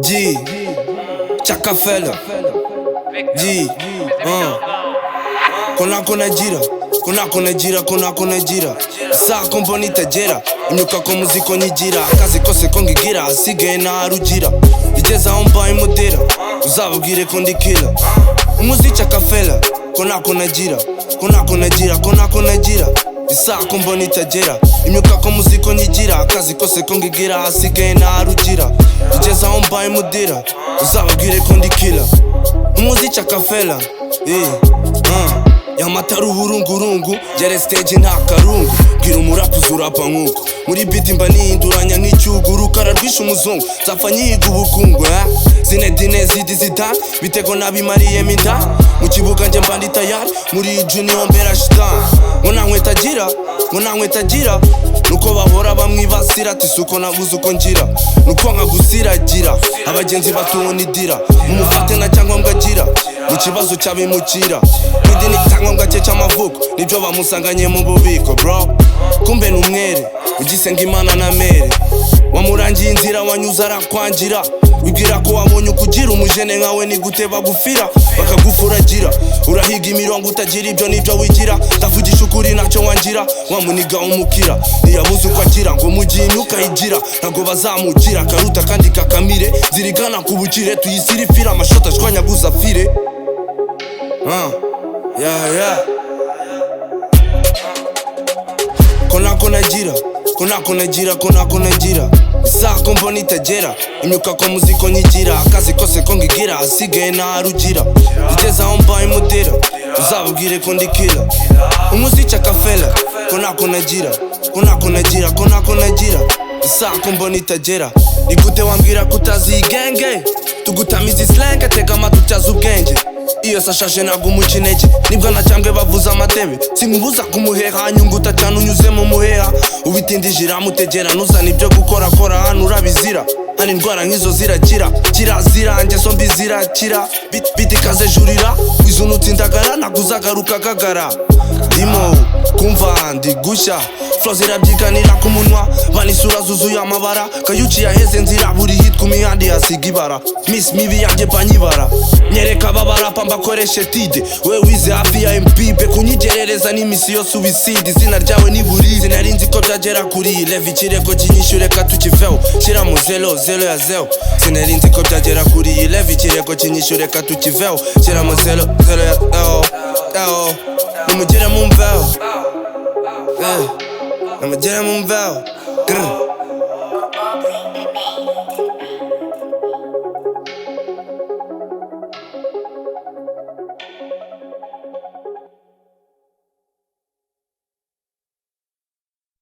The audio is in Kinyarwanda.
G, Chakafela, G, kona jira saa kombo nitajera imyuka ko muziko nyigira akazi kose ko ngigira asigaye narugira igeza aho mbaye modera uzababwire ko ndi killer umuziki Chakafela kona jira isaa kombo nitajera imyuka ko muziko nyigira akazi kose ko ngigira asigaye narugira igeza aho mbaye modera uzababwire ko ndi killer umuziki Chakafela Yamatari uburungurungu Jere stage nta karungu Bwira umurapu uzurapa nkuko Muri beat mba nihinduranya nk'icyugu Rukara rwishe umuzungu Nzapfa nyiga ubukungu Zinedine Zidane Bitego nabimariyemo inda Mu kibuga nje mba ndi tayari Muri junior mbera shitani Ngo nta nkweto agira Nuko bahora bamwibasira Tisuko nabuze uko ngira Nuko nkagusiragira Abagenzi batubona idira Mumufate nta cyangombwa agira Mu kibazo cy'abimukira N'idini icyangombwa cye cy'amavuko Nibyo bamusanganye mu bubiko bro Kumbe n'umwere Ugisenga Imana na mere Wamurangiye inzira wanyuze arakwangira Wibwira ko wabonye ukugira umujene nkawe ni gute bagufira Bakagufuragira Urahiga imirongo utagira ibyo nibyo wigira Ndavugisha ukuri ntacyo wangira Wamuniga umukira Ntiyabuze uko agira ngo mugini ukayigira Ntabwo bazamukira Karuta kandi kakamire Zirigana ku bukire tuyisirifira Amashota ashwanyaguza fire Kona jira isaa kombo nitajera imyuka ko muziko nyigira akazi kose ko ngigira asigaye narugira igeza aho mbaye modera uzababwire ko ndi killer umuziki Chakafela kona jira isaa kombo nitajera Igute wambwira kutazi igenge Tugutamiza islange tega amatwi utyaza ubwenge Iyo sashashe ntabwo umuca intege Nibwo nacyambwe bavuza amatebe Sinkubuza kumuheha nyunguta cyane unyuze mu muheha Ubitindije iramutegera Ntuzane ibyo gukora hano urabizira Hano indwara nk'izo zirakira Kirazira ngeso mbi zirakira Biti ikaze jurira Wizunutse indagara ntabwo uzagaruka kagara Ndimo kumva ndi gushya Flow zirabyiganira ku munwa Banisura zuzuye amabara Kayuci yaheze nzira buri hit ku mihanda yasiga ibara Miss mibi yanjye banyibara Nyereka babarapa mbakoreshe tide We wize hafi ya MPB Kunyigerereza n'imisi suicide Izina ryawe ni buri Sinari nzi ko byagera kuri Levi ikirego kinyishyure reka tukiveho Shira mu zero ya zero Sinari nzi ko byagera kuri Levi ikirego kinyishyure reka tukiveho Shira mu zero ya zero Numugire mu mveho Numugire mu mveho